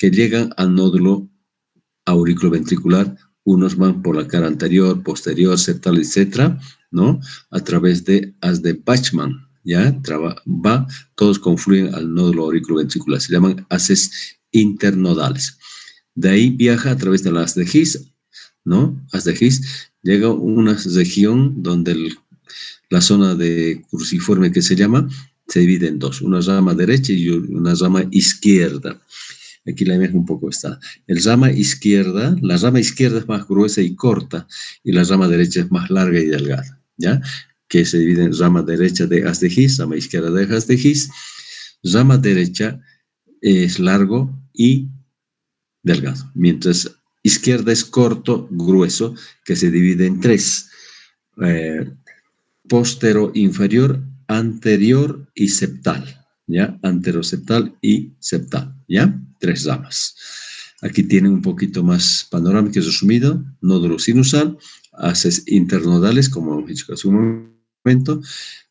que llegan al nódulo auriculoventricular. Unos van por la cara anterior, posterior, septal, etc., ¿no? A través de haz de Bachmann, ¿ya? Todos confluyen al nódulo auriculoventricular. Se llaman haces internodales. De ahí viaja a través de la haz de His, ¿no? Haz de His llega a una región donde la zona de cruciforme que se llama se divide en dos, una rama derecha y una rama izquierda. Aquí la imagen un poco está. La rama izquierda es más gruesa y corta, y la rama derecha es más larga y delgada, ¿ya? Que se divide en rama derecha de haz de His, rama izquierda de haz de His. Rama derecha es largo y delgado, mientras izquierda es corto, grueso, que se divide en tres. Postero inferior, anterior y septal, ¿ya? Anteroseptal y septal, ¿ya? Tres ramas. Aquí tienen un poquito más panorámico y resumido: nódulo sinusal, haces internodales, como hemos dicho hace un momento,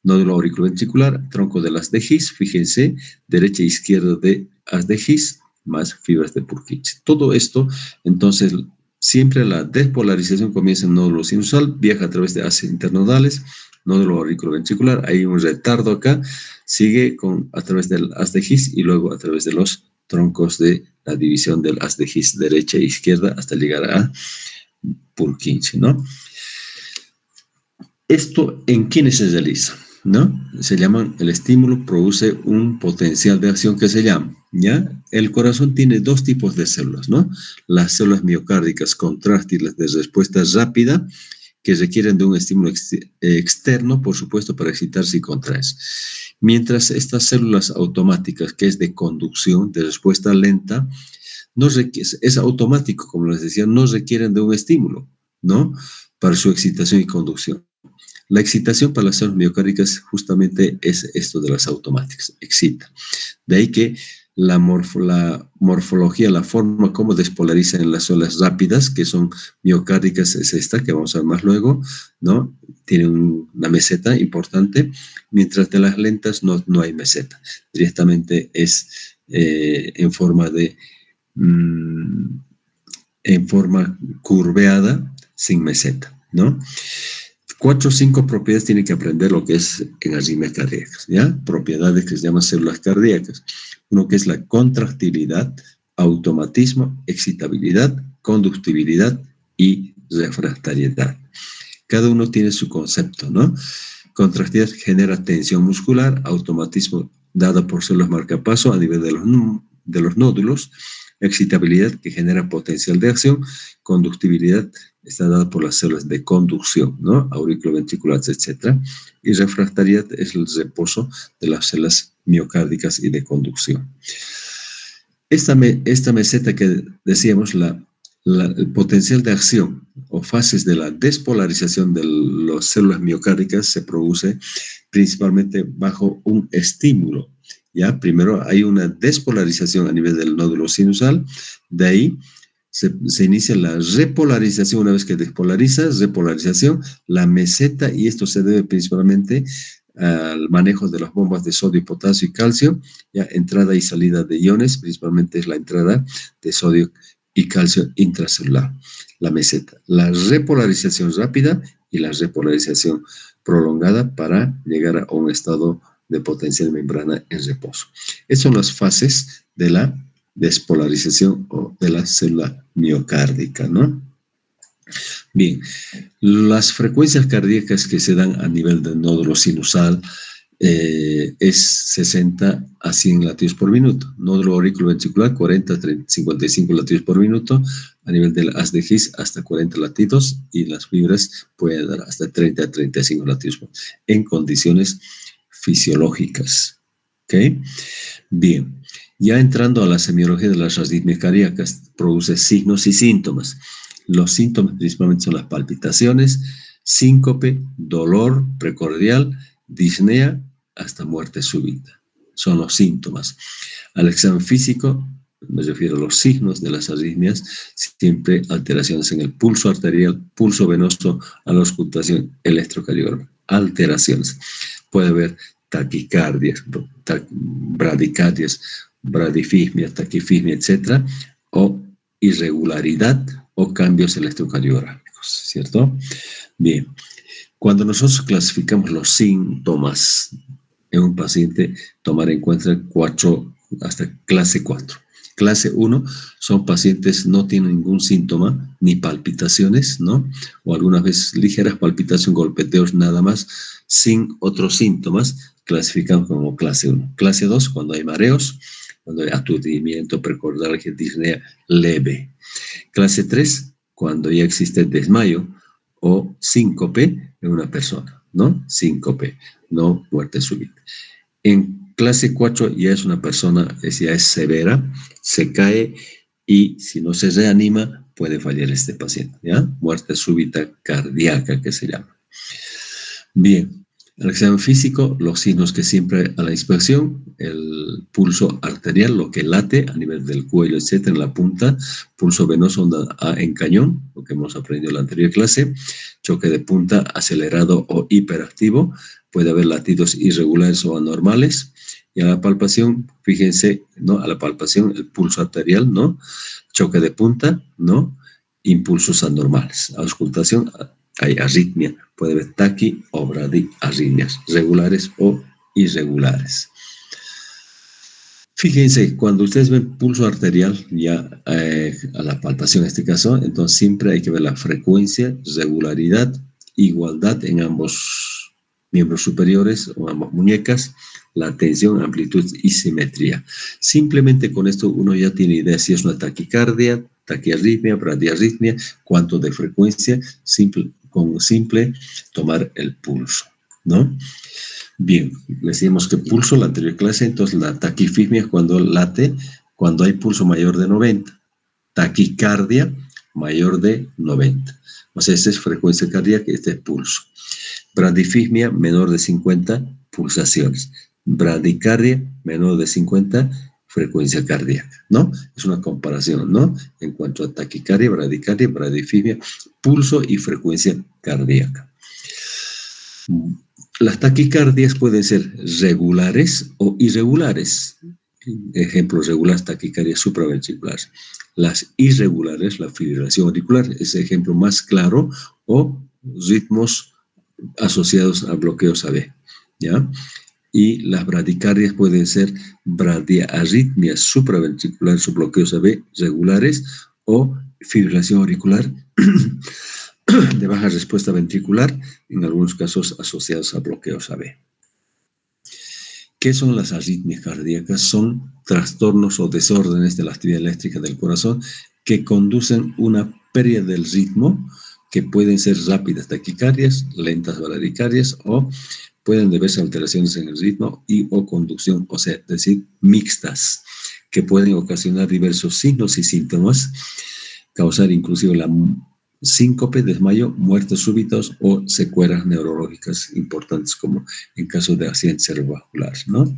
nódulo auriculoventricular, tronco de haz de His, fíjense, derecha e izquierda de haz de His, más fibras de Purkinje. Todo esto, entonces, siempre la despolarización comienza en nódulo sinusal, viaja a través de haces internodales, nódulo auriculoventricular, hay un retardo acá, sigue a través del haz de His y luego a través de los troncos de la división del haz de His derecha e izquierda hasta llegar a Purkinje, ¿no? ¿Esto en quiénes se realiza? ¿No? Se llaman, el estímulo produce un potencial de acción que se llama, ¿ya? El corazón tiene dos tipos de células, ¿no? Las células miocárdicas contráctiles de respuesta rápida, que requieren de un estímulo externo, por supuesto, para excitarse y contraerse. Mientras estas células automáticas, que es de conducción, de respuesta lenta, es automático, como les decía, no requieren de un estímulo, ¿no? Para su excitación y conducción. La excitación para las células miocárdicas justamente es esto de las automáticas, excita. De ahí que la morfología, la forma como despolarizan en las células rápidas, que son miocárdicas, es esta, que vamos a ver más luego, ¿no? Tiene una meseta importante, mientras de las lentas no hay meseta. Directamente es en forma curveada, sin meseta, ¿no? 4 o 5 propiedades tienen que aprender lo que es en arritmias cardíacas, ¿ya? Propiedades que se llaman células cardíacas. Uno que es la contractilidad, automatismo, excitabilidad, conductibilidad y refractariedad. Cada uno tiene su concepto, ¿no? Contractilidad genera tensión muscular, automatismo dado por células marcapaso a nivel de los nódulos, excitabilidad que genera potencial de acción, conductibilidad está dada por las células de conducción, ¿no? Auriculoventriculares, etc. Y refractariedad es el reposo de las células miocárdicas y de conducción. Esta meseta que decíamos, el potencial de acción o fases de la despolarización de las células miocárdicas se produce principalmente bajo un estímulo, ¿ya? Primero hay una despolarización a nivel del nódulo sinusal, de ahí se inicia la repolarización. Una vez que repolarización, la meseta, y esto se debe principalmente al manejo de las bombas de sodio, potasio y calcio, ya entrada y salida de iones, principalmente es la entrada de sodio y calcio intracelular, la meseta. La repolarización rápida y la repolarización prolongada para llegar a un estado de potencial membrana en reposo. Estas son las fases de la despolarización o de la célula miocárdica, ¿no? Bien, las frecuencias cardíacas que se dan a nivel del nódulo sinusal es 60 a 100 latidos por minuto. Nódulo auriculoventricular, 40 a 55 latidos por minuto. A nivel del haz de His, hasta 40 latidos. Y las fibras pueden dar hasta 30 a 35 latidos por minuto, en condiciones fisiológicas. ¿Ok? Bien. Ya entrando a la semiología de las arritmias cardíacas, produce signos y síntomas. Los síntomas principalmente son las palpitaciones, síncope, dolor precordial, disnea, hasta muerte súbita. Son los síntomas. Al examen físico, me refiero a los signos de las arritmias, siempre alteraciones en el pulso arterial, pulso venoso, a la auscultación, electrocardiograma. Alteraciones. Puede haber taquicardias, bradicardias, bradifismia, taquifismia, etc., o irregularidad o cambios electrocardiográficos, ¿cierto? Bien, cuando nosotros clasificamos los síntomas en un paciente, tomar en cuenta 4 hasta clase 4. Clase 1 son pacientes no tienen ningún síntoma, ni palpitaciones, ¿no? O algunas veces ligeras palpitaciones, golpeteos nada más, sin otros síntomas, clasificamos como clase 1. Clase 2, cuando hay mareos, cuando hay aturdimiento, precordialgia, disnea leve. Clase 3, cuando ya existe desmayo o síncope en una persona, ¿no? Síncope, no muerte súbita. En clase 4 ya es una persona, ya es severa, se cae y si no se reanima puede fallar este paciente, ¿ya? Muerte súbita cardíaca que se llama. Bien, el examen físico, los signos que siempre a la inspección, el pulso arterial, lo que late a nivel del cuello, etcétera, en la punta, pulso venoso en cañón, lo que hemos aprendido en la anterior clase, choque de punta acelerado o hiperactivo, puede haber latidos irregulares o anormales, y a la palpación, fíjense, ¿no? A la palpación, el pulso arterial, ¿no? Choque de punta, ¿no? Impulsos anormales. A auscultación, hay arritmia, puede haber taqui o bradiarritmias, regulares o irregulares. Fíjense, cuando ustedes ven pulso arterial, ya a la palpación en este caso, entonces siempre hay que ver la frecuencia, regularidad, igualdad en ambos miembros superiores o ambas muñecas, la tensión, amplitud y simetría. Simplemente con esto uno ya tiene idea si es una taquicardia, taquiarritmia, bradiarritmia, cuánto de frecuencia, con simple tomar el pulso, ¿no? Bien, decimos que pulso, la anterior clase, entonces la taquifismia es cuando late, cuando hay pulso mayor de 90, taquicardia mayor de 90. O sea, esta es frecuencia cardíaca, este es pulso. Bradifismia menor de 50 pulsaciones. Bradicardia menor de 50 frecuencia cardíaca, ¿no? Es una comparación, ¿no? En cuanto a taquicardia, bradifismia, pulso y frecuencia cardíaca. Las taquicardias pueden ser regulares o irregulares. Ejemplos regulares, taquicardia supraventricular. Las irregulares, la fibrilación auricular, es el ejemplo más claro, o ritmos asociados a bloqueos AB, ¿ya? Y las bradicardias pueden ser bradiarritmias supraventriculares o bloqueos AB regulares o fibrilación auricular de baja respuesta ventricular, en algunos casos asociados a bloqueos AB. ¿Qué son las arritmias cardíacas? Son trastornos o desórdenes de la actividad eléctrica del corazón que conducen una pérdida del ritmo, que pueden ser rápidas taquicardias, lentas bradicarias, o pueden deberse a alteraciones en el ritmo y o conducción, o sea, es decir, mixtas, que pueden ocasionar diversos signos y síntomas, causar inclusive la síncope, desmayo, muertes súbitas o secuelas neurológicas importantes, como en caso de accidentes cerebrovasculares, ¿no?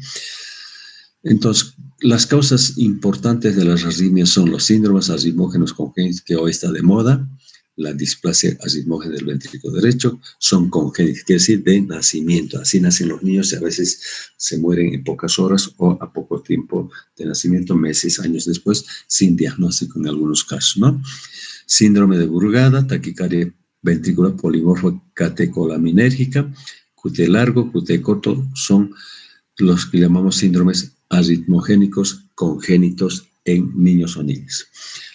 Entonces, las causas importantes de las arritmias son los síndromes arritmógenos congénitos, que hoy está de moda, la displasia arritmógena del ventrículo derecho, son congénitos, quiere decir de nacimiento. Así nacen los niños y a veces se mueren en pocas horas o a poco tiempo de nacimiento, meses, años después, sin diagnóstico en algunos casos, ¿no? Síndrome de Brugada, taquicardia ventricular polimorfa catecolaminérgica, QT largo, QT corto, son los que llamamos síndromes arritmogénicos congénitos en niños o niñas.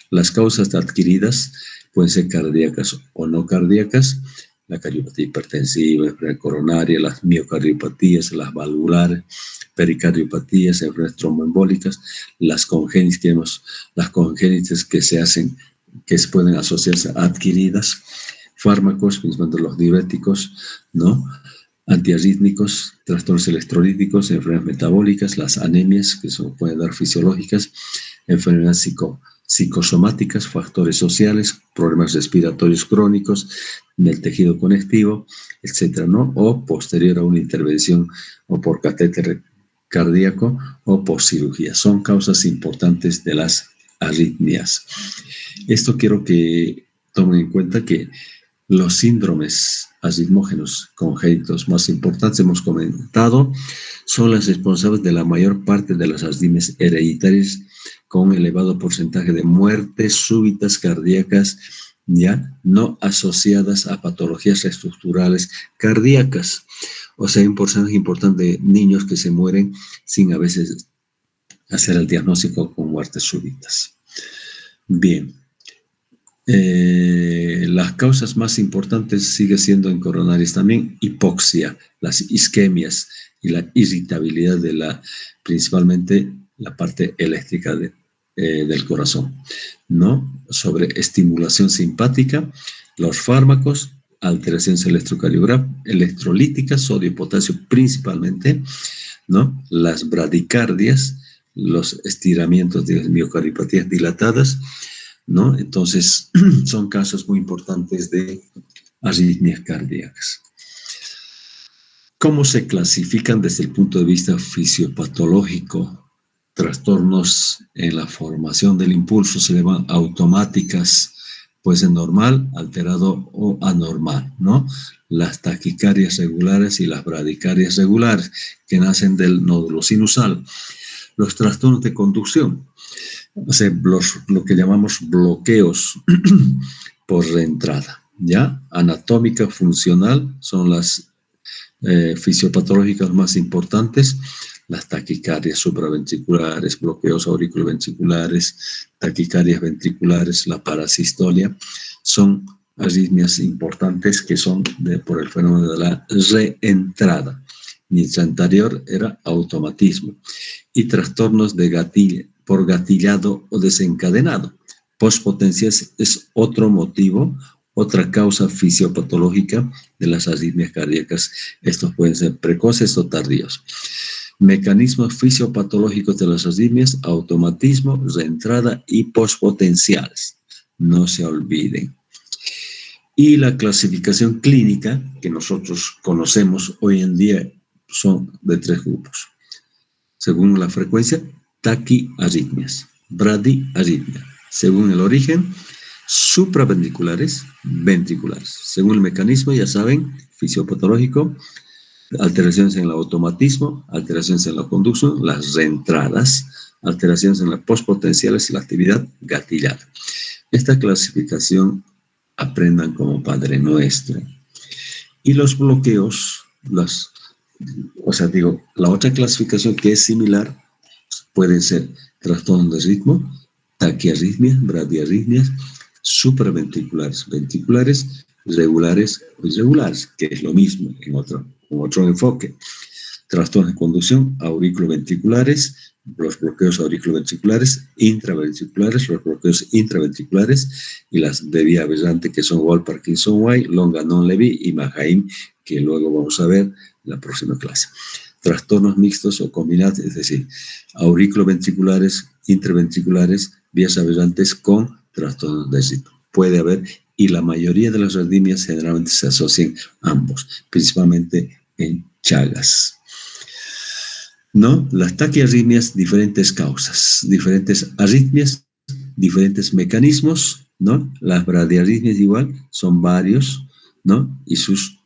Las causas adquiridas pueden ser cardíacas o no cardíacas, la cardiopatía hipertensiva, coronaria, las miocardiopatías, las valvulares, pericardiopatías, enfermedades tromboembólicas, las congénitas que se hacen, que pueden asociarse a adquiridas, fármacos, principalmente los diuréticos, ¿no? Antiarrítmicos, trastornos electrolíticos, enfermedades metabólicas, las anemias, que pueden dar fisiológicas, enfermedades psicosomáticas, factores sociales, problemas respiratorios crónicos del tejido conectivo, etcétera, ¿no? O posterior a una intervención o por catéter cardíaco o por cirugía. Son causas importantes de las arritmias. Esto quiero que tomen en cuenta que Los síndromes arritmógenos congénitos más importantes, hemos comentado, son las responsables de la mayor parte de las arritmias hereditarias, con un elevado porcentaje de muertes súbitas cardíacas, ya no asociadas a patologías estructurales cardíacas. O sea, hay un porcentaje importante de niños que se mueren sin a veces hacer el diagnóstico con muertes súbitas. Bien. Las causas más importantes sigue siendo en coronarias también hipoxia, las isquemias y la irritabilidad de principalmente la parte eléctrica del corazón, ¿no? Sobre estimulación simpática, los fármacos, alteraciones electrolíticas, sodio y potasio principalmente, ¿no? Las bradicardias, los estiramientos de miocardiopatías dilatadas, ¿no? Entonces, son casos muy importantes de arritmias cardíacas. ¿Cómo se clasifican desde el punto de vista fisiopatológico? Trastornos en la formación del impulso se llaman automáticas, puede ser normal, alterado o anormal, ¿no? Las taquicardias regulares y las bradicardias regulares, que nacen del nódulo sinusal. Los trastornos de conducción, o sea, lo que llamamos bloqueos por reentrada, ¿ya? Anatómica, funcional, son las fisiopatológicas más importantes, las taquicardias supraventriculares, bloqueos auriculoventriculares, taquicardias ventriculares, la parasistolia, son arritmias importantes que son por el fenómeno de la reentrada. Mientras anterior era automatismo. Y trastornos de gatillo, por gatillado o desencadenado. Postpotencia es otro motivo, otra causa fisiopatológica de las arritmias cardíacas. Estos pueden ser precoces o tardíos. Mecanismos fisiopatológicos de las arritmias: automatismo, reentrada y postpotenciales. No se olviden. Y la clasificación clínica que nosotros conocemos hoy en día son de 3 grupos. Según la frecuencia, taquiarritmias, bradiarritmia. Según el origen, supraventriculares, ventriculares. Según el mecanismo, ya saben, fisiopatológico, alteraciones en el automatismo, alteraciones en la conducción, las reentradas, alteraciones en las postpotenciales y la actividad gatillada. Esta clasificación aprendan como Padre Nuestro. Y los bloqueos, la otra clasificación que es similar, pueden ser trastornos de ritmo, taquiarritmias, bradiarritmias, supraventriculares, ventriculares, regulares o irregulares, que es lo mismo con otro enfoque. Trastornos de conducción, auriculoventriculares, los bloqueos auriculoventriculares, intraventriculares, los bloqueos intraventriculares, y las de vía aberrante, que son Wall-Parkinson-White, Longanon-Levy y Mahaim, que luego vamos a ver en la próxima clase. Trastornos mixtos o combinados, es decir, auriculoventriculares, intraventriculares, vías aberrantes con trastornos de ritmo. Puede haber, y la mayoría de las arritmias generalmente se asocian ambos, principalmente en Chagas. ¿No? Las taquiarritmias, diferentes causas, diferentes arritmias, diferentes mecanismos, ¿no? Las bradiarritmias igual, son varios, ¿no? Y sus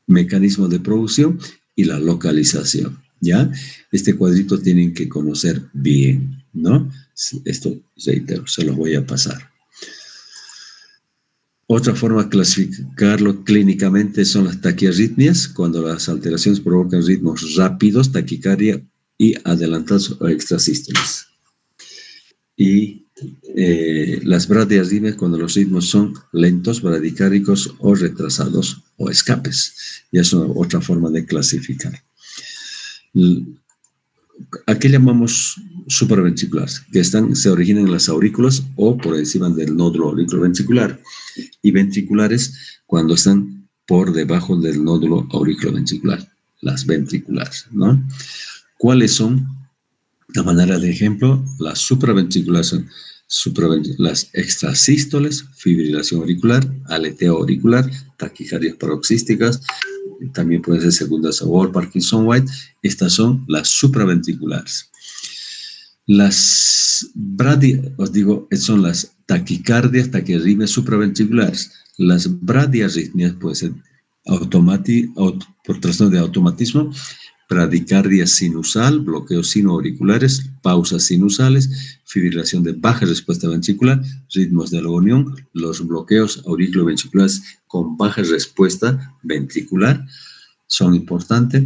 mecanismos de producción y la localización, ¿ya? Este cuadrito tienen que conocer bien, ¿no? Esto, reitero, se los voy a pasar. Otra forma de clasificarlo clínicamente son las taquiarritmias, cuando las alteraciones provocan ritmos rápidos, taquicardia y adelantados o extrasístoles. Y las bradiarritmias, cuando los ritmos son lentos, bradicárdicos o retrasados o escapes. Y es otra forma de clasificar. ¿A qué llamamos supraventriculares? Que se originan en las aurículas o por encima del nódulo auriculoventricular. Y ventriculares cuando están por debajo del nódulo auriculoventricular, las ventriculares, ¿no? ¿Cuáles son? De manera de ejemplo, las supraventriculares son las extrasístoles, fibrilación auricular, aleteo auricular, taquicardias paroxísticas, también pueden ser segundas a Wall-Parkinson-White. Estas son las supraventriculares. Las son las taquicardias, taquiarritmias supraventriculares. Las bradiarritmias pueden ser por trastorno de automatismo, bradicardia sinusal, bloqueos sinoauriculares, pausas sinusales, fibrilación de baja respuesta ventricular, ritmos de la unión, los bloqueos auriculoventriculares con baja respuesta ventricular son importantes.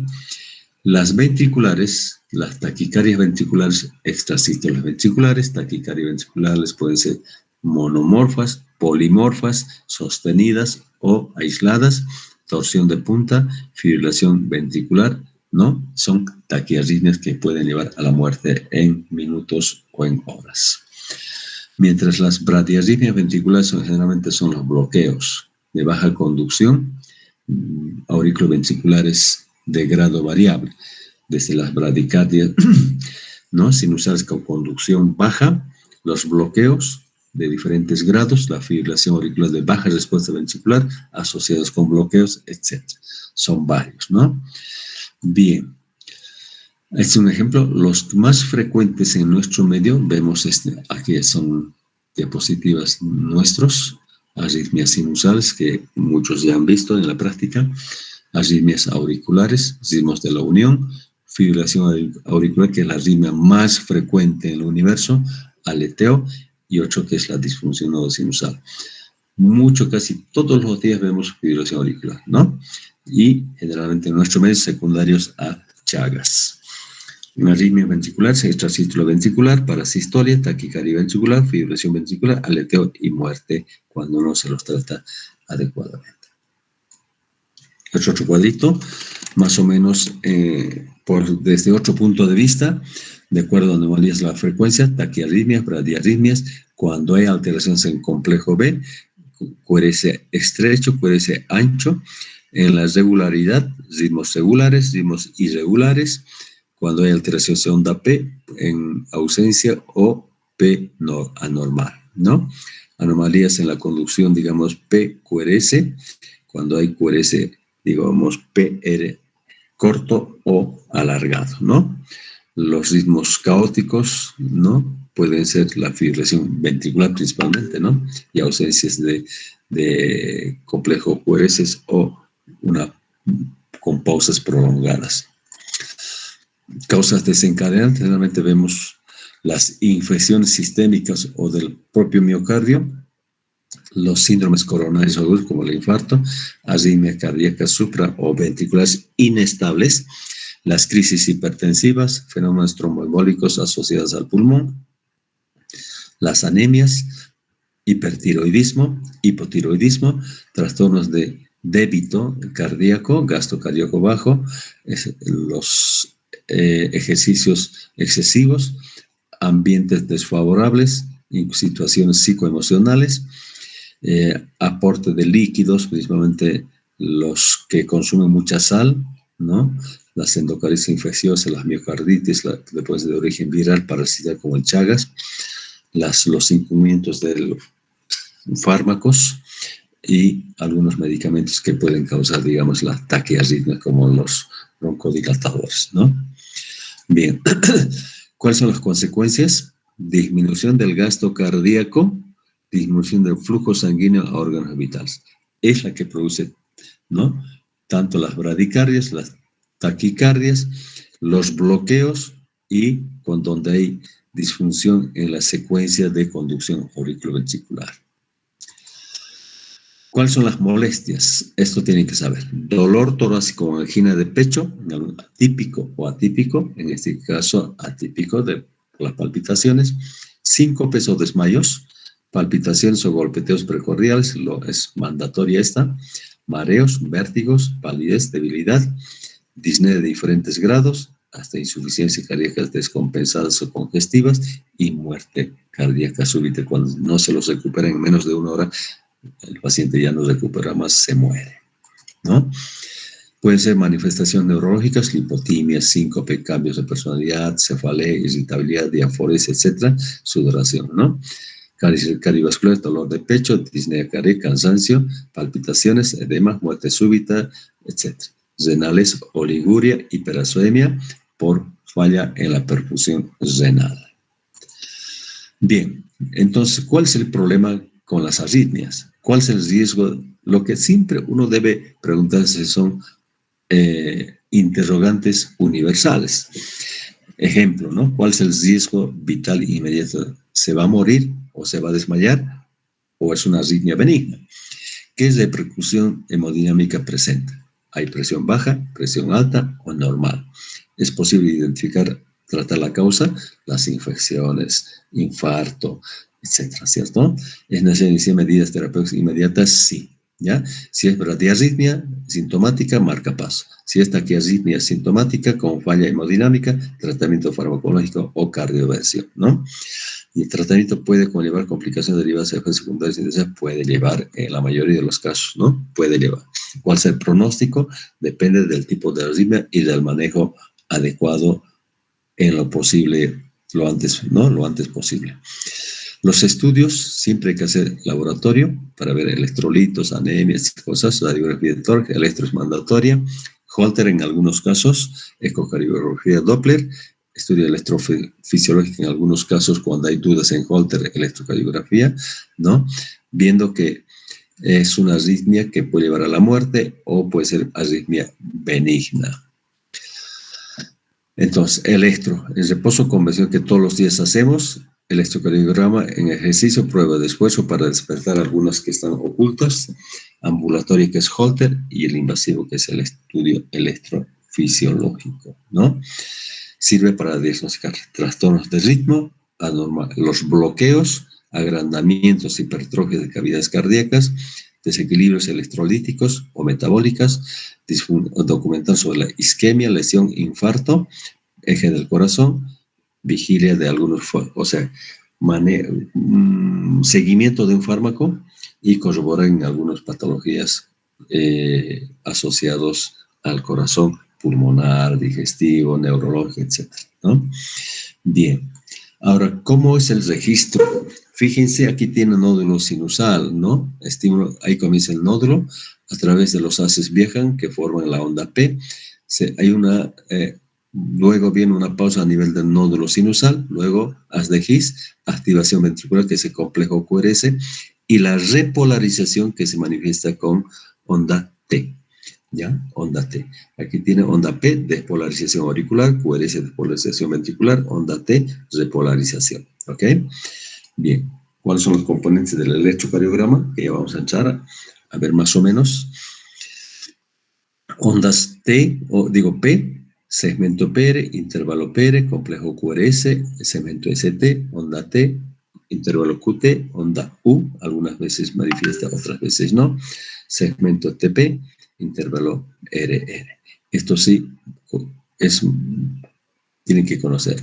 Las ventriculares, las taquicardias ventriculares, extrasístoles ventriculares, taquicardias ventriculares pueden ser monomorfas, polimorfas, sostenidas o aisladas, torsión de punta, fibrilación ventricular, ¿no? Son taquiarritmias que pueden llevar a la muerte en minutos o en horas. Mientras las bradiarritmias ventriculares generalmente son los bloqueos de baja conducción, auriculoventriculares de grado variable, desde las bradicardias, ¿no? Sinusales con conducción baja, los bloqueos de diferentes grados, la fibrilación auricular de baja respuesta ventricular, asociados con bloqueos, etc. Son varios, ¿no? Bien, este es un ejemplo. Los más frecuentes en nuestro medio, vemos aquí son diapositivas nuestros, arritmias sinusales, que muchos ya han visto en la práctica, arritmias auriculares, ritmos de la unión, fibrilación auricular, que es la arritmia más frecuente en el universo, aleteo, y otro que es la disfunción nodosinusal. Casi todos los días vemos fibrilación auricular, ¿no? Y generalmente en nuestro medio secundarios a Chagas. Una arritmia ventricular, extrasístole ventricular, parasistolia, taquicardia ventricular, fibrilación ventricular, aleteo y muerte cuando no se los trata adecuadamente. Otro cuadrito, más o menos desde otro punto de vista, de acuerdo a anomalías de la frecuencia, taquiarritmias, bradiarritmias, cuando hay alteraciones en complejo B, QRS estrecho, QRS ancho, en la regularidad, ritmos regulares, ritmos irregulares, cuando hay alteración de onda P, en ausencia o P no, anormal, ¿no? Anomalías en la conducción, digamos, PQRS, cuando hay QRS, digamos, PR corto o alargado, ¿no? Los ritmos caóticos, ¿no? Pueden ser la fibrilación ventricular principalmente, ¿no? Y ausencias de complejo QRS o con pausas prolongadas. Causas desencadenantes, generalmente vemos las infecciones sistémicas o del propio miocardio, los síndromes coronarios agudos como el infarto, arritmias cardíacas supra o ventriculares inestables, las crisis hipertensivas, fenómenos tromboembólicos asociados al pulmón, las anemias, hipertiroidismo, hipotiroidismo, trastornos de débito cardíaco, gasto cardíaco bajo, los ejercicios excesivos, ambientes desfavorables, situaciones psicoemocionales, aporte de líquidos, principalmente los que consumen mucha sal, ¿no? Las endocarditis infecciosas, las miocarditis, después de origen viral, parasital como el Chagas, los incumplimientos de los fármacos y algunos medicamentos que pueden causar, digamos, la taquiarritmia, como los broncodilatadores, ¿no? Bien, ¿cuáles son las consecuencias? Disminución del gasto cardíaco, disminución del flujo sanguíneo a órganos vitales. Es la que produce, ¿no? Tanto las bradicardias, las taquicardias, los bloqueos y donde hay disfunción en la secuencia de conducción auriculoventricular. ¿Cuáles son las molestias? Esto tienen que saber. Dolor torácico o angina de pecho, típico o atípico, en este caso atípico de las palpitaciones, síncopes o desmayos, palpitaciones o golpeteos precordiales, es mandatoria esta, mareos, vértigos, palidez, debilidad, disnea de diferentes grados, hasta insuficiencia cardíaca descompensadas o congestivas y muerte cardíaca súbita. Cuando no se los recupera en menos de 1 hora, el paciente ya no recupera más, se muere, ¿no? Pueden ser manifestaciones neurológicas, lipotimia, síncope, cambios de personalidad, cefalea, irritabilidad, diaforesia, etc., sudoración, ¿no? Cardiovascular, dolor de pecho, disnea cardíaca, cansancio, palpitaciones, edema, muerte súbita, etc. Renales, oliguria, hiperacemia por falla en la perfusión renal. Bien, entonces, ¿cuál es el problema con las arritmias? ¿Cuál es el riesgo? Lo que siempre uno debe preguntarse son interrogantes universales. Ejemplo, ¿no? ¿Cuál es el riesgo vital inmediato? ¿Se va a morir o se va a desmayar o es una arritmia benigna? ¿Qué repercusión hemodinámica presenta? ¿Hay presión baja, presión alta o normal? Es posible identificar, tratar la causa, las infecciones, infarto, etcétera, ¿cierto? ¿Es necesario iniciar medidas terapéuticas inmediatas? Sí, ¿ya? Si es bradiarritmia sintomática, marca paso. Si es taquiarritmia sintomática con falla hemodinámica, tratamiento farmacológico o cardioversión, ¿no? Y el tratamiento puede conllevar complicaciones derivadas de efectos secundarios, puede llevar, en la mayoría de los casos, ¿no? Puede llevar. ¿Cuál es el pronóstico? Depende del tipo de arritmia y del manejo adecuado en lo posible, lo antes posible. Los estudios, siempre hay que hacer laboratorio para ver electrolitos, anemias, cosas, radiografía de tórax, electro es mandatoria, Holter en algunos casos, ecocardiografía Doppler, estudio electrofisiológico en algunos casos cuando hay dudas en Holter, electrocardiografía, ¿no? Viendo que es una arritmia que puede llevar a la muerte o puede ser arritmia benigna. Entonces, el reposo convencional que todos los días hacemos, electrocardiograma en ejercicio, prueba de esfuerzo para despertar algunas que están ocultas, ambulatorio que es Holter y el invasivo que es el estudio electrofisiológico, ¿no? Sirve para diagnosticar trastornos de ritmo, los bloqueos, agrandamientos, hipertrofias de cavidades cardíacas, desequilibrios electrolíticos o metabólicas, documentar sobre la isquemia, lesión, infarto, eje del corazón, vigilia de algunos, o sea, seguimiento de un fármaco y corroborar en algunas patologías asociados al corazón, pulmonar, digestivo, neurológico, etc., ¿no? Bien. Ahora, ¿cómo es el registro? Fíjense, aquí tiene nódulo sinusal, ¿no? Estímulo, ahí comienza el nódulo, a través de los haces viajan que forman la onda P. Luego viene una pausa a nivel del nódulo sinusal, luego haz de His, activación ventricular, que es el complejo QRS, y la repolarización que se manifiesta con onda T. ¿Ya? Onda T. Aquí tiene onda P, despolarización auricular, QRS, despolarización ventricular, onda T, repolarización. ¿Ok? Bien. ¿Cuáles son los componentes del electrocardiograma? Que ya vamos a entrar a ver más o menos. Ondas T, P, segmento PR, intervalo PR, complejo QRS, segmento ST, onda T, intervalo QT, onda U, algunas veces manifiesta, otras veces no, segmento TP, intervalo RR. Esto sí tienen que conocer.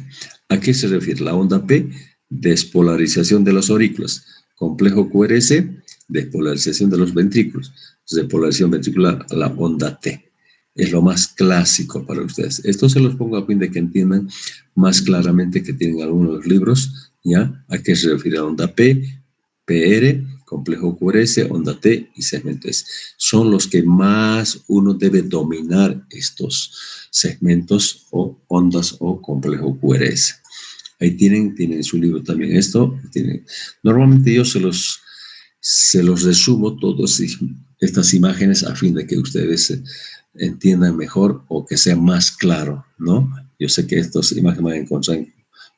¿A qué se refiere? La onda P, despolarización de los aurículas. Complejo QRS, despolarización de los ventrículos. Repolarización ventricular a la onda T. Es lo más clásico para ustedes. Esto se los pongo a fin de que entiendan más claramente, que tienen algunos libros, ¿ya? ¿A qué se refiere la onda P, PR, complejo QRS, onda T y segmento S? Son los que más uno debe dominar, estos segmentos o ondas o complejo QRS. Ahí tienen su libro también esto. Normalmente yo se los resumo todas estas imágenes a fin de que ustedes entiendan mejor o que sea más claro, ¿no? Yo sé que estas imágenes van a encontrar,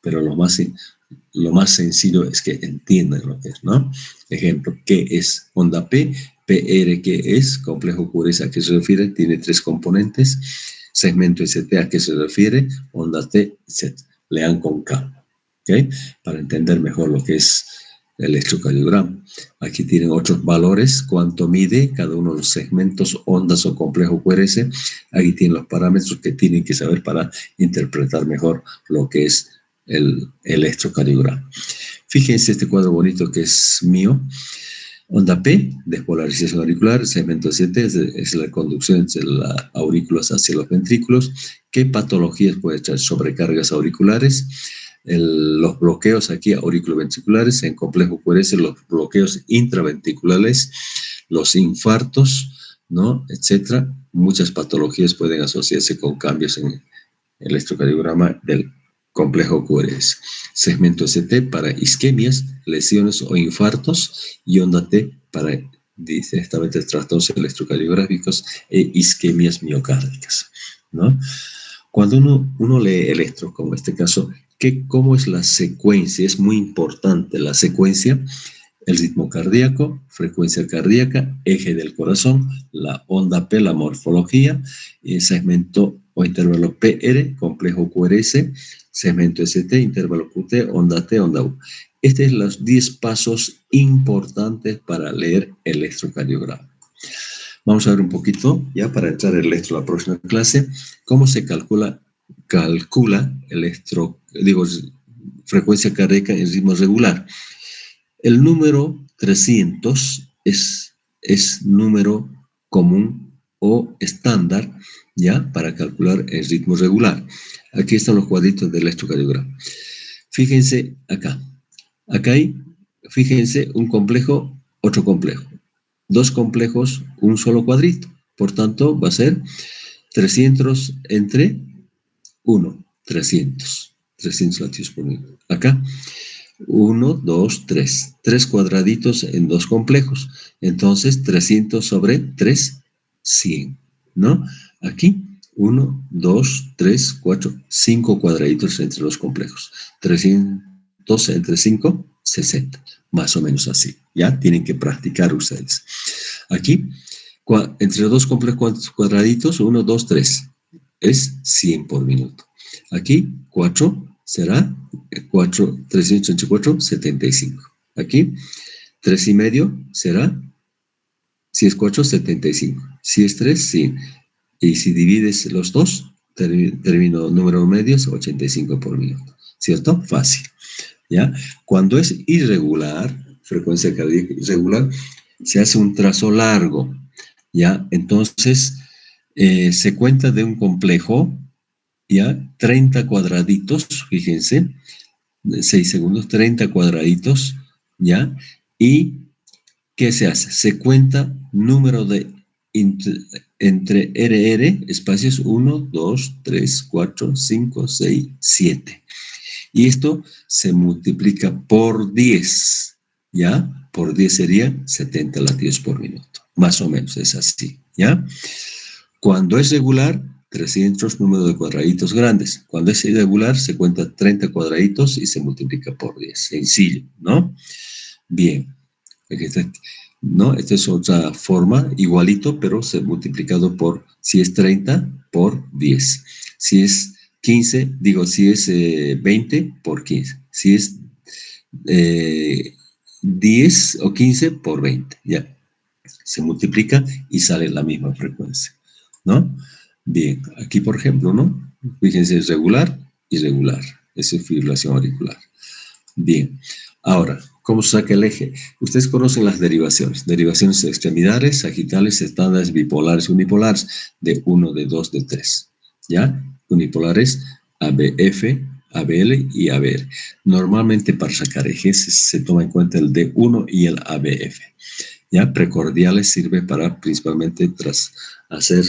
pero lo más sencillo es que entiendan lo que es, ¿no? Ejemplo, ¿qué es onda P? PR, ¿qué es? Complejo QRS, ¿a qué se refiere? Tiene 3 componentes. Segmento ST, ¿a qué se refiere? Onda T, etc. Lean con calma, ¿ok? Para entender mejor lo que es el electrocardiograma. Aquí tienen otros valores, cuánto mide cada uno de los segmentos, ondas o complejo QRS. Aquí tienen los parámetros que tienen que saber para interpretar mejor lo que es el electrocardiograma. Fíjense este cuadro bonito que es mío. Onda P, despolarización auricular, segmento ST es la conducción entre las aurículas hacia los ventrículos. ¿Qué patologías puede traer? Sobrecargas auriculares, los bloqueos aquí auriculoventriculares, en complejo QRS los bloqueos intraventriculares, los infartos, ¿no? Etcétera. Muchas patologías pueden asociarse con cambios en el electrocardiograma del complejo QRS. Segmento ST para isquemias, lesiones o infartos, y onda T para directamente trastornos electrocardiográficos e isquemias miocárdicas, ¿no? Cuando uno lee electro, como en este caso, ¿cómo es la secuencia? Es muy importante la secuencia. El ritmo cardíaco, frecuencia cardíaca, eje del corazón, la onda P, la morfología, segmento o intervalo PR, complejo QRS, segmento ST, intervalo QT, onda T, onda U. Estos son los 10 pasos importantes para leer electrocardiograma. Vamos a ver un poquito, ya para entrar en electro la próxima clase, cómo se calcula frecuencia cardíaca en ritmo regular. El número 300 es número común o estándar, ¿ya? Para calcular el ritmo regular. Aquí están los cuadritos del electrocardiograma. Fíjense acá. Acá hay, fíjense, un complejo, otro complejo. Dos complejos, un solo cuadrito. Por tanto, va a ser 300 entre 1, 300 latidos por minuto. Acá, 1, 2, 3. 3 cuadraditos en dos complejos. Entonces, 300 sobre 3, 100, ¿no? Aquí, 1, 2, 3, 4, 5 cuadraditos entre los complejos. 300 entre 5, 60. Más o menos así. Ya tienen que practicar ustedes. Aquí, entre dos complejos cuadraditos, 1, 2, 3. Es 100 por minuto. Aquí, 4 será 300 entre 4, 75. Aquí, 3 y medio será, si es 4, 75. Si es 3, 100. Y si divides los dos, termino número medios, 85 por minuto. ¿Cierto? Fácil. ¿Ya? Cuando es irregular, frecuencia cardíaca irregular, se hace un trazo largo. ¿Ya? Entonces, se cuenta de un complejo, ¿ya? 30 cuadraditos, fíjense, 6 segundos, 30 cuadraditos, ¿ya? ¿Y qué se hace? Se cuenta número de entre RR, espacios 1, 2, 3, 4, 5, 6, 7. Y esto se multiplica por 10, ¿ya? Por 10 sería 70 latidos por minuto, más o menos es así, ¿ya? Cuando es regular, 300 número de cuadraditos grandes. Cuando es irregular, se cuenta 30 cuadraditos y se multiplica por 10. Sencillo, ¿no? Bien. ¿No? Esta es otra forma, igualito, pero se multiplicado por, si es 30, por 10. Si es 15, si es 20, por 15. Si es 10 o 15, por 20. Ya. Se multiplica y sale la misma frecuencia, ¿no? Bien, aquí por ejemplo, ¿no? Fíjense, es regular, irregular. Es fibrilación auricular. Bien, ahora, ¿cómo se saca el eje? Ustedes conocen las derivaciones. Derivaciones extremidales, sagitales, estándares, bipolares, unipolares, de 1, de 2, de 3. ¿Ya? Unipolares, ABF, ABL y ABR. Normalmente para sacar ejes se toma en cuenta el D1 y el ABF. ¿Ya? Precordiales sirve para principalmente tras hacer...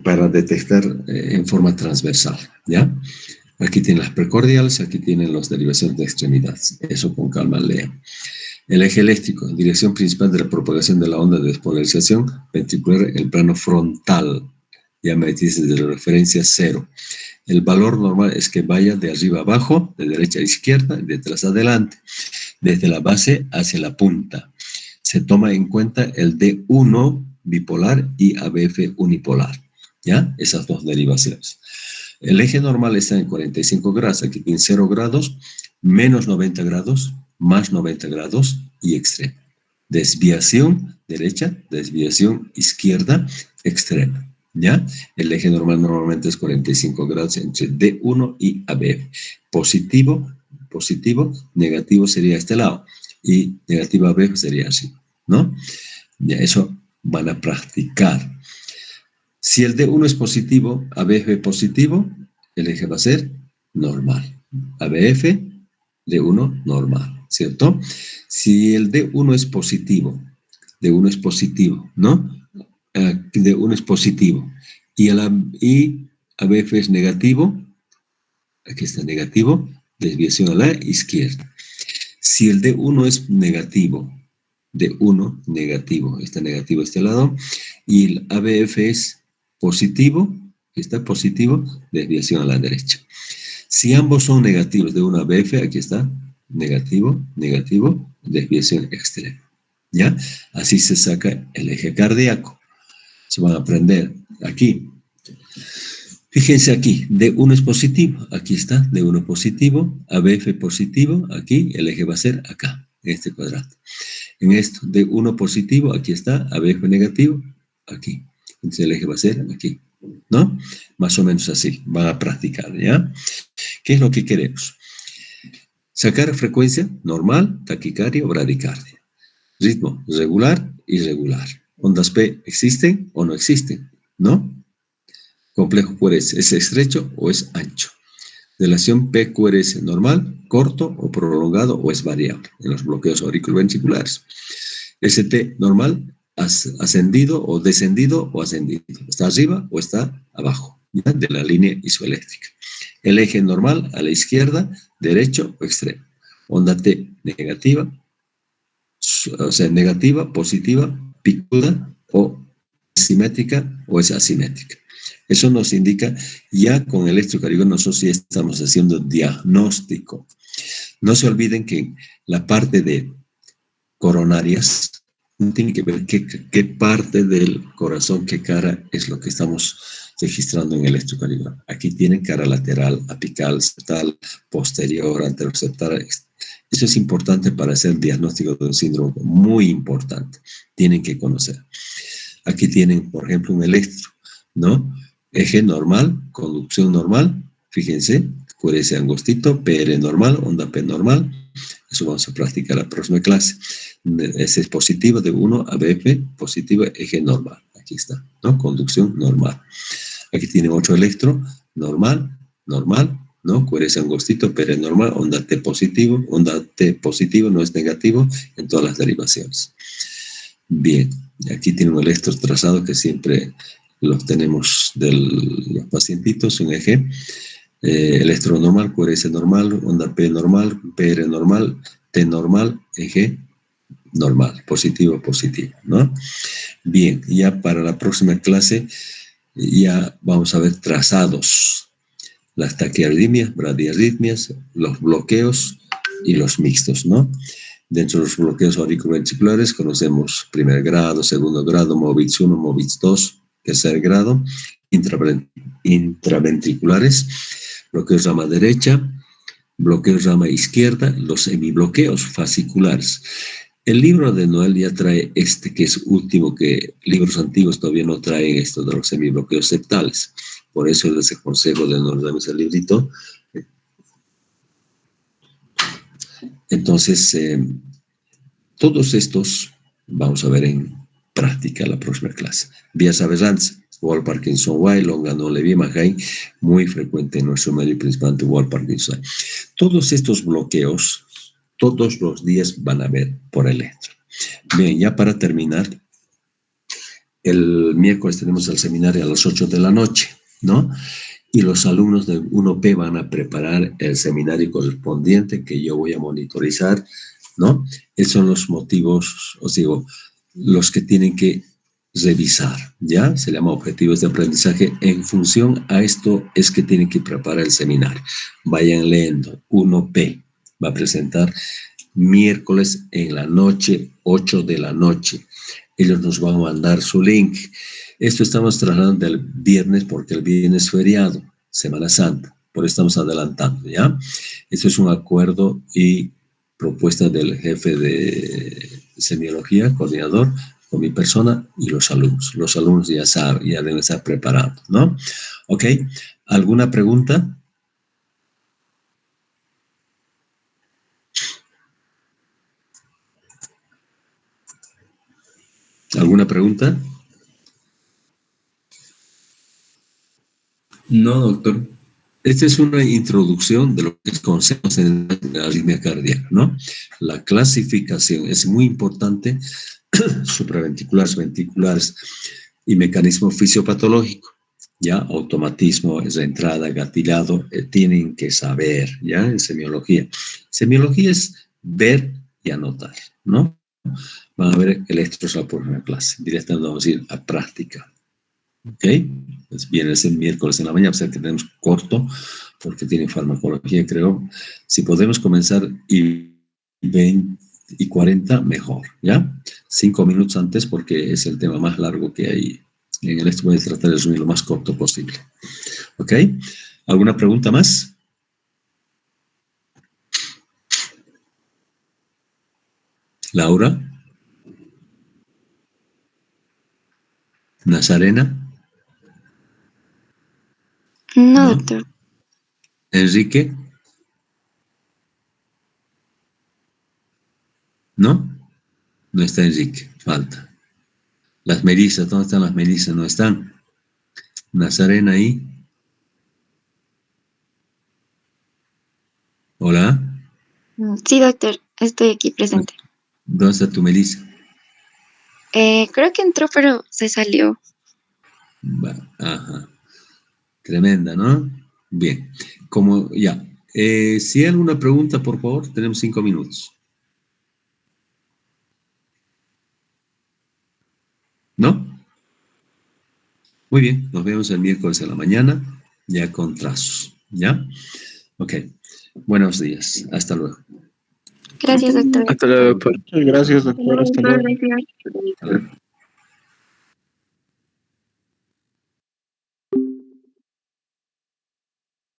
para detectar en forma transversal, ¿ya? Aquí tienen las precordiales, aquí tienen las derivaciones de extremidades. Eso con calma lean. El eje eléctrico, dirección principal de la propagación de la onda de despolarización ventricular, el plano frontal, ya me dice de referencia 0. El valor normal es que vaya de arriba a abajo, de derecha a izquierda, de atrás a adelante, desde la base hacia la punta. Se toma en cuenta el D1 bipolar y ABF unipolar, ¿ya? Esas dos derivaciones. El eje normal está en 45 grados, aquí tiene 0 grados, menos 90 grados, más 90 grados y extremo. Desviación derecha, desviación izquierda, extrema, ¿ya? El eje normal normalmente es 45 grados entre D1 y ABF. Positivo, negativo sería este lado y negativo ABF sería así, ¿no? Ya eso van a practicar. Si el D1 es positivo, ABF positivo, el eje va a ser normal. ABF, D1 normal, ¿cierto? Si el D1 es positivo, D1 es positivo, ¿no? D1 es positivo y ABF es negativo, aquí está negativo, desviación a la izquierda. Si el D1 es negativo, D1 negativo, está negativo este lado, y el ABF es positivo, está positivo, desviación a la derecha. Si ambos son negativos, D1 ABF, aquí está, negativo, negativo, desviación extrema. ¿Ya? Así se saca el eje cardíaco. Se van a aprender aquí. Fíjense aquí, D1 es positivo, aquí está, D1 positivo, ABF positivo, aquí el eje va a ser acá, en este cuadrado. En esto, D1 positivo, aquí está, ABF negativo, aquí. Entonces el eje va a ser aquí, ¿no? Más o menos así, van a practicar, ¿ya? ¿Qué es lo que queremos? Sacar frecuencia normal, taquicardia o bradicardia. Ritmo regular, irregular. ¿Ondas P existen o no existen? ¿No? Complejo QRS, ¿es estrecho o es ancho? Relación P-QRS normal, corto o prolongado o es variable en los bloqueos auriculoventriculares. ST normal, ascendido o descendido o ascendido. ¿Está arriba o está abajo? ¿Ya? De la línea isoeléctrica. El eje normal a la izquierda, derecho o extremo. Onda T negativa, o sea, negativa, positiva, picuda o simétrica o es asimétrica. Eso nos indica ya con el electrocardiograma nosotros ya estamos haciendo diagnóstico. No se olviden que la parte de coronarias tiene que ver qué parte del corazón, qué cara es lo que estamos registrando en el electrocardiograma. Aquí tienen cara lateral, apical, septal, posterior, anteroseptal. Eso es importante para hacer diagnóstico de un síndrome, muy importante. Tienen que conocer. Aquí tienen, por ejemplo, un electro, ¿no? Eje normal, conducción normal, fíjense, QRS angostito, PR normal, onda P normal. Eso vamos a practicar la próxima clase. Ese es positivo de 1 ABF, positivo, eje normal. Aquí está, ¿no? Conducción normal. Aquí tiene otro electro, normal, normal, ¿no? QRS angostito, PR normal, onda T positivo, no es negativo en todas las derivaciones. Bien, aquí tiene un electro trazado que siempre los tenemos de los pacientitos, un eje. Electro normal, QRS normal, onda P normal, PR normal, T normal, eje normal, positivo, positivo, ¿no? Bien, ya para la próxima clase ya vamos a ver trazados, las taquiarritmias, bradiarritmias, los bloqueos y los mixtos, ¿no? Dentro de los bloqueos auriculoventriculares conocemos primer grado, segundo grado, MOVITS 1, MOVITS 2, tercer grado, intraventriculares, bloqueos rama derecha, bloqueos rama izquierda, los semibloqueos fasciculares. El libro de Noel ya trae que es último, que libros antiguos todavía no traen esto de los semibloqueos septales. Por eso les aconsejo de no darme ese librito. Entonces, todos estos vamos a ver en práctica la próxima clase. Vías aberrantes, Wall Parkinson-White, Longano-Levi-Mahain, muy frecuente en nuestro medio, principalmente Wall Parkinson. Todos estos bloqueos, todos los días van a ver por electro. Bien, ya para terminar, el miércoles tenemos el seminario a las 8 de la noche, ¿no? Y los alumnos de 1P van a preparar el seminario correspondiente que yo voy a monitorizar, ¿no? Esos son los motivos, os digo, los que tienen que revisar, ¿ya? Se llama objetivos de aprendizaje. En función a esto es que tienen que preparar el seminario. Vayan leyendo. 1P va a presentar miércoles en la noche, 8 de la noche. Ellos nos van a mandar su link. Esto estamos trasladando del viernes porque el viernes es feriado, Semana Santa. Por eso estamos adelantando, ¿ya? Esto es un acuerdo y propuesta del jefe de semiología, coordinador, con mi persona y los alumnos. Los alumnos ya saben, ya deben estar preparados, ¿no? ¿Ok? ¿Alguna pregunta? ¿Alguna pregunta? No, doctor. Esta es una introducción de lo que conocemos en la arritmia cardíaca, ¿no? La clasificación es muy importante, supraventriculares, ventriculares y mecanismo fisiopatológico. ¿ya? Automatismo, reentrada, gatilado, tienen que saber, ¿ya? En semiología. Semiología es ver y anotar, ¿no? Van a ver electros la próxima clase. Directamente vamos a ir a práctica. ¿Ok? Pues viene ese miércoles en la mañana, o sea que tenemos corto, porque tiene farmacología, creo. Si podemos comenzar y 20 y 40, mejor, ¿ya? 5 minutos antes, porque es el tema más largo que hay. En el voy a tratar de resumir lo más corto posible. ¿Ok? ¿Alguna pregunta más? Laura. Nazarena. No, ¿No? doctor. Enrique. ¿No? No está Enrique, falta. Las Melisas, ¿dónde están las Melisas? No están. Nazarena ahí. Hola. Sí, doctor, estoy aquí presente. ¿Dónde está tu Melisa? Creo que entró, pero se salió. Ajá. Tremenda, ¿no? Bien. Como ya. Si hay alguna pregunta, por favor, tenemos 5 minutos. ¿No? Muy bien, nos vemos el miércoles a la mañana, ya con trazos. ¿Ya? Ok. Buenos días. Hasta luego. Gracias, doctor. Hasta luego, doctor. Muchas gracias, doctor. Hasta luego. Hasta luego.